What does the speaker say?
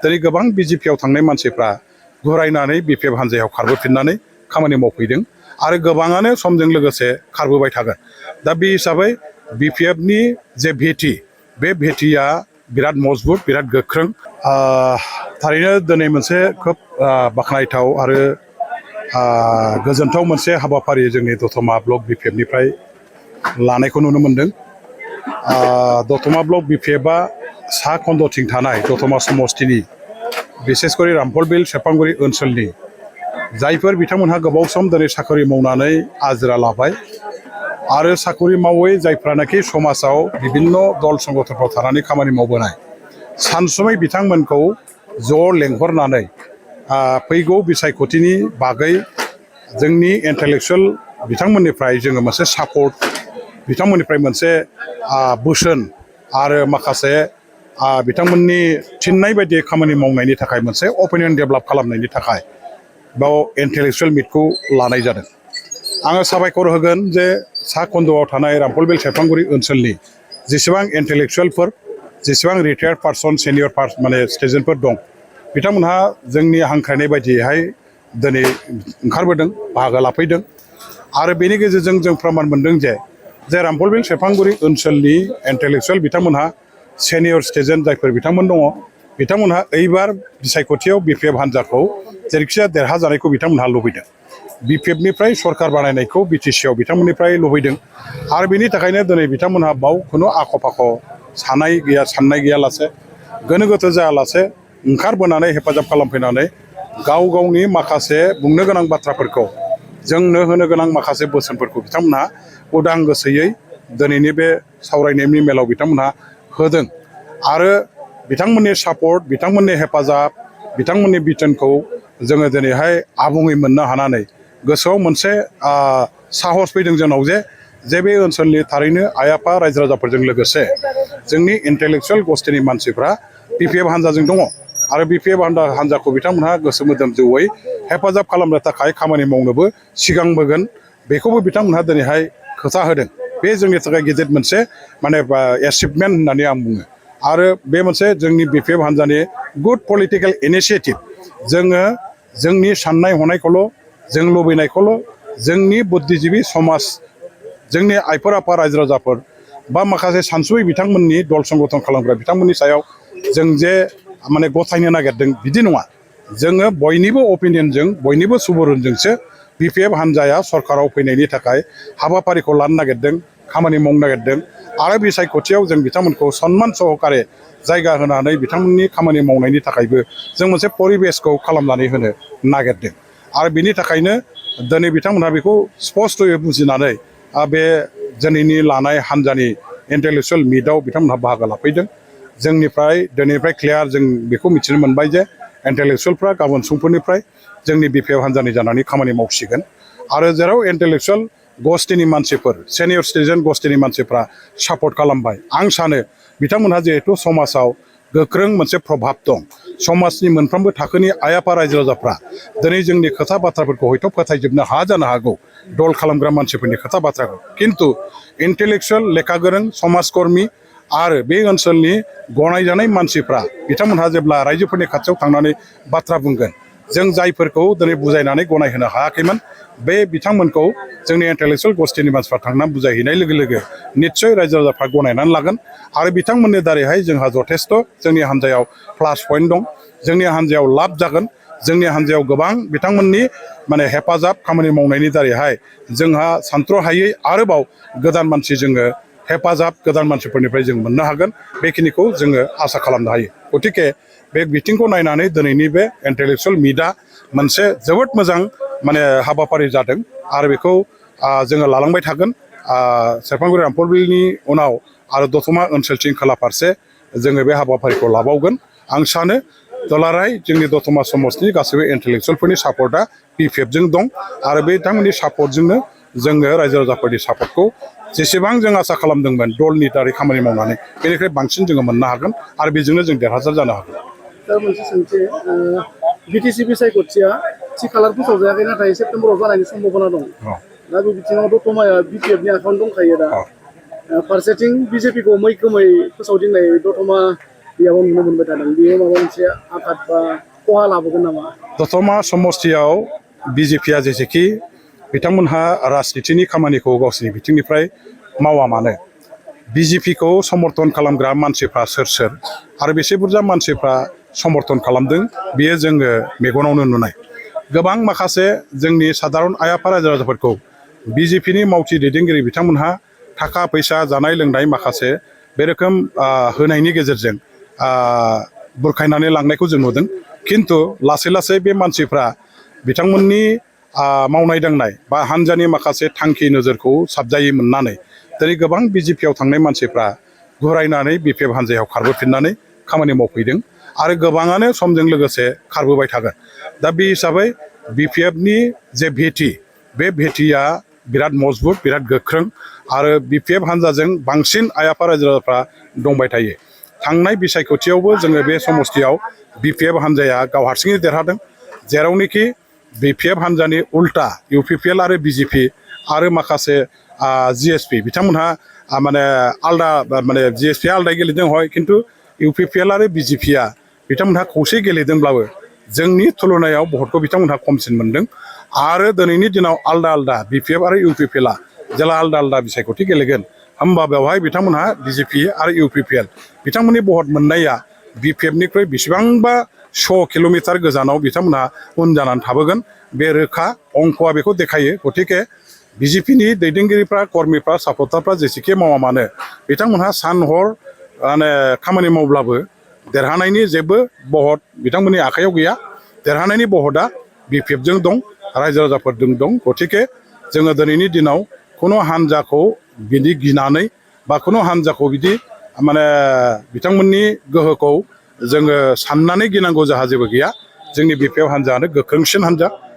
दिनै गोबां बिजेपियाव थांनाय मानसिफ्रा घुरायनानै बिपिएफ हान्जायाव खारबोफिननानै खामानि मावफैदों आरो गोबाङानो समजों लोगोसे खारबोबाय थागोन। दा बे हिसाबै बिपिएफनि जे भेटि बे भेटिया बिराद मजबुत बिराद गोख्रों। थारैनो दिनै मोनसे खोब बाख्नायथाव आरो गोजोनथाव मोनसे हाबाफारि जोंनि दतमा ब्लक बिपिएफनिफ्राय लानायखौ नुनो मोनदों। दतमा ब्लक बिपिएफआ सा खन्द'थिं थानाय दतमा समस्तिनि बिसेसकरि रामफलबिल सेरफांगुरि ओनसोलनि जायफोर बिथांमोनहा गोबाव सम दिनै साख्रि मावनानै आजिरा लाबाय आरो साख्रि मावै जायफ्रानाखि समाजाव बिभिन्न दल संगठनफ्राव थानानै खामानि मावबोनाय सानसुमै बिथांमोनखौ ज' लेंहरनानै फैगौ बिसायख'थिनि बागै जोंनि इन्टेलेक्सुयेल बिथांमोननिफ्राय जोङो मोनसे सापर्ट बिथांमोननिफ्राय मोनसे बोसोन आरो माखासे बिथांमोननि थिननाय बायदि खामानि मावनायनि थाखाय मोनसे अपिनियन डेभेलप खालामनायनि थाखाय बेयाव इन्टेलेक्सुयेल मिटखौ लानाय जादों। आङो साबायखर होगोन जे सा खन्द'आव थानाय रामफलबिल सेरफांगुरि ओनसोलनि जेसेबां इन्टेलेक्सुयेलफोर जेसेबां रिटायार्ड पार्सन सिनियर माने सिटिजेनफोर दं बिथांमोनहा जोंनि हांख्रायनाय बायदियैहाय दिनै ओंखारबोदों बाहागो लाफैदों आरो बेनि गेजेरजों जों प्रमान मोनदों जे रामफलबिल सेरफांगुरि ओनसोलनि इन्टेलेक्सुयेल बिथांमोनहा सिनियर सिटिजेन जायफोर बिथांमोन दङ बिथांमोनहा एइबार बिसायख'थियाव बिपिएफ हान्जाखौ जेरैखिजाया देरहाजानायखौ बिथांमोनहा लुबैदों। बिपिएफनिफ्राय सरकार बानायनायखौ बिटिसिआव बिथांमोननिफ्राय लुबैदों आरो बेनि थाखायनो दिनै बिथांमोनहा बाव खुनु आख' फाख' साननाय गैयालासे गोनो गोथो जायालासे ओंखारबोनानै हेफाजाब खालामफैनानै गाव गावनि माखासे बुंनो गोनां बाथ्राफोरखौ जोंनो होनो गोनां माखासे बोसोनफोरखौ बिथांमोनहा उदां गोसोयै दिनैनि बे सावरायनायनि मेलाव बिथांमोनहा होदों आरो बिथांमोननि सापर्ट बिथांमोननि हेफाजाब बिथांमोननि बिथोनखौ जोङो दिनैहाय आबुङै मोननो हानानै गोसोआव मोनसे साहस फैदों जोंनाव जे बे ओनसोलनि थारैनो आइ आफा रायजो राजाफोरजों लोगोसे जोंनि इन्टेलेक्सुयेल गस्थिनि मानसिफ्रा बिपिएफ हान्जाजों दङ आरो बिपिएफ हान्जाखौ बिथांमोनहा गोसो मोदोम जौयै हेफाजाब खालामनो थाखाय खामानि मावनोबो सिगांबोगोन बेखौबो बिथांमोनहा दिनैहाय खोथा होदों। बे जोंनि थाखाय गिदिर मोनसे माने एचिभमेन्ट होननानै आं बुङो आरो बे मोनसे जोंनि बिपिएफ हान्जानि गुड पलिटिकेल इनिसियेटिभ। जोङो जोंनि साननाय हनायखौल' जों लुबैनायखौल' जोंनि बुद्धिजिबि समाज जोंनि आइफोर आफा रायजो राजाफोर बा माखासे सानसुमै बिथांमोननि दल संगठन खालामग्रा बिथांमोननि सायाव जों जे माने गथायनो नागिरदों बिदि नङा। जोङो बयनिबो अपिनियनजों बयनिबो सुबुरुनजोंसो बिपिएफ हान्जाया सरकाराव फैनायनि थाखाय हाबाफारिखौ लानो नागिरदों खामानि मावनो नागिरदों आरो बिसायख'थियाव जों बिथांमोनखौ सनमान सहकारे जायगा होनानै बिथांमोननि खामानि मावनायनि थाखायबो जों मोनसे परिबेसखौ खालामनानै होनो नागिरदों आरो बिनि थाखायनो दिनै बिथांमोनहा बेखौ स्पस्त'यै बुजिनानै बे दिनैनि लानाय हान्जानि इन्टेलेक्सुयेल मिटआव बिथांमोनहा बाहागो लाफैदों। जोंनिफ्राय दिनैनिफ्राय क्लियार जों बेखौ मिथिनो मोनबाय जे इन्टेलेक्सुयेलफ्रा गाबोन समफोरनिफ्राय जोंनि बिपिएफ हान्जानि जानानै खामानि मावसिगोन आरो जेराव इन्टेलेक्सुयेल गस्थिनि मानसिफोर सिनियर सिटिजेन गस्थिनि मानसिफ्रा सापर्ट खालामबाय आं सानो बिथांमोनहा जिहेथु समाजाव गोख्रों मोनसे प्रभाब दं समाजनि मोनफ्रोमबो थाखोनि आइ आफा रायजो राजाफ्रा दिनै जोंनि खोथा बाथ्राफोरखौ हयथ' फोथायजोबनो हाया जानो हागौ दल खालामग्रा मानसिफोरनि खोथा बाथ्राखौ खिन्थु इन्टेलेक्सुयेल लेखा गोरों समाजकर्मि आरो बे ओनसोलनि गनायजानाय मानसिफ्रा बिथांमोनहा जेब्ला रायजोफोरनि खाथियाव थांनानै बाथ्रा बुंगोन जों जायफोरखौ दिनै बुजायनानै गनायहोनो हायाखैमोन बे बिथांमोनखौ जोंनि इन्टेलेक्सुयेल गस्थिनि मानसिफ्रा थांनानै बुजायहैनाय लोगो लोगो निस्सय रायजो राजाफ्रा गनायनानै लागोन आरो बिथांमोननि दारैहाय जोंहा जथेस्थ' जोंनि हान्जायाव प्लास पइन्ट दं जोंनि हान्जायाव लाब जागोन जोंनि हान्जायाव गोबां बिथांमोननि माने हेफाजाब खामानि मावनायनि दारैहाय जोंहा सानथ्र'हायै आरोबाव गोदान मानसि जोङो हेफाजाब गोदान मानसिफोरनिफ्राय जों मोननो हागोन बेखिनिखौ जोङो आसा खालामनो हायो। गतिके बे बिथिंखौ नायनानै दिनैनि बे इन्टेलेक्सुयेल मिटआ मोनसे जोबोद मोजां माने हाबाफारि जादों आरो बेखौ जोङो लालांबाय थागोन सेरफांगुरि रामफलबिलनि उनाव आरो दतमा ओनसोलथिं खोला फारसे जोङो बे हाबाफारिखौ लाबावगोन। आं सानो दुलाराय जोंनि दतमा समाजनि गासैबो इन्टेलेक्सुयेलफोरनि सापर्टआ बिपिएफजों दं आरो बे बिथांमोननि सापर्टजोंनो जोङो रायजो राजाफोरनि सापर्टखौ जेसेबां जों आसा खालामदोंमोन दलनि दारै खामानि मावनानै बेनिफ्राय बांसिन जोङो मोननो हागोन आरो बेजोंनो जों देरहासार जानो हागोन। दा मोनसे सोंथि बिटिसि बिसायख'थिया थि खालार फोसावजायाखै नाथाय सेप्तेम्बराव जानायनि सम्भाबना दं। दा बे बिथिङाव दतमाया बिपिएफनि आखायावनो दंखायो दा फारसेथिं बिजेपिखौ मैखोमै फोसावदिंनाय दतमा बेयाव नुनो मोनबाय थादों बेयो माबा मोनसे आघात बा खहा लाबोगोन नामा? दतमा समस्तियाव बिजेपिया जेसेखि बिथांमोनहा राजनितिनि खामानिखौ गावसोरनि बिथिंनिफ्राय मावा मानो बिजेपिखौ समर्थन खालामग्रा मानसिफ्रा सोर सोर आरो बेसे बुरजा मानसिफ्रा समर्थन खालामदों बेयो जोङो मेगनावनो नुनाय गोबां माखासे जोंनि साधारन आइ आफा रायजो राजाफोरखौ बिजेपिनि मावथि दैदेनगिरि बिथांमोनहा थाखा फैसा जानाय लोंनाय माखासे बे रोखोम होनायनि गेजेरजों बुरखायनानै लांनायखौ जों नुदों खिन्थु लासै लासै बे मानसिफ्रा बिथांमोननि मावनाय दांनाय बा हान्जानि माखासे थांखि नोजोरखौ साबजायै मोननानै दिनै गोबां बिजेपियाव थांनाय मानसिफ्रा घुरायनानै बिपिएफ हान्जायाव खारबोफिननानै खामानि मावफैदों आरो गोबाङानो समजों लोगोसे खारबोबाय थागोन दा बे हिसाबै बिपिएफनि जे भेटि बे भेटिया बिराद मजबुत बिराद गोख्रों आरो बिपिएफ हान्जाजों बांसिन आइ आफा रायजो राजाफ्रा दंबाय थायो थांनाय बिसायख'थियावबो जोङो बे समस्तियाव बिपिएफ हान्जाया गाव हारसिङै देरहादों जेरावनोखि बिपिएफ हान्जानि उल्टा इउपिपिएल आरो बिजेपि आरो माखासे जिएसपि बिथांमोनहा माने आलदा माने जिएसपिया आलदायै गेलेदों हय खिन्थु इउपिपिएल आरो बिजेपिया बिथांमोनहा खौसे गेलेदोंब्लाबो जोंनि तुलनायाव भटखौ बिथांमोनहा खमसिन मोनदों आरो दिनैनि दिनाव आलदा आलदा बिपिएफ आरो इउपिपिएलआ जेला आलदा आलदा बिसायख'थि गेलेगोन होमबा बेवहाय बिथांमोनहा बिजेपि आरो इउपिपिएल बिथांमोननि भट मोननाया बिपिएफनिख्रुइ बेसेबांबा 100 किल'मिटार गोजानाव बिथांमोनहा उन जानानै थाबोगोन बे रोखा अंकआ बेखौ देखायो गतिके बिजेपिनि दैदेनगिरिफ्रा कर्मिफ्रा सापर्टारफ्रा जेसेखि मावा मानो बिथांमोनहा सान हर माने खामानि मावब्लाबो देरहानायनि जेबो बहत बिथांमोननि आखायाव गैया देरहानायनि बहतआ बिपिएफजों दं रायजो राजाफोरजों दं गतिके जोङो दिनैनि दिनाव खुनु हान्जाखौ बिदि गिनानै बा खुनु हान्जाखौ बिदि माने बिथांमोननि गोहोखौ जोङो साननानै गिनांगौ जोंहा जेबो गैया जोंनि बिपिएफ हान्जायानो गोख्रोंसिन हान्जा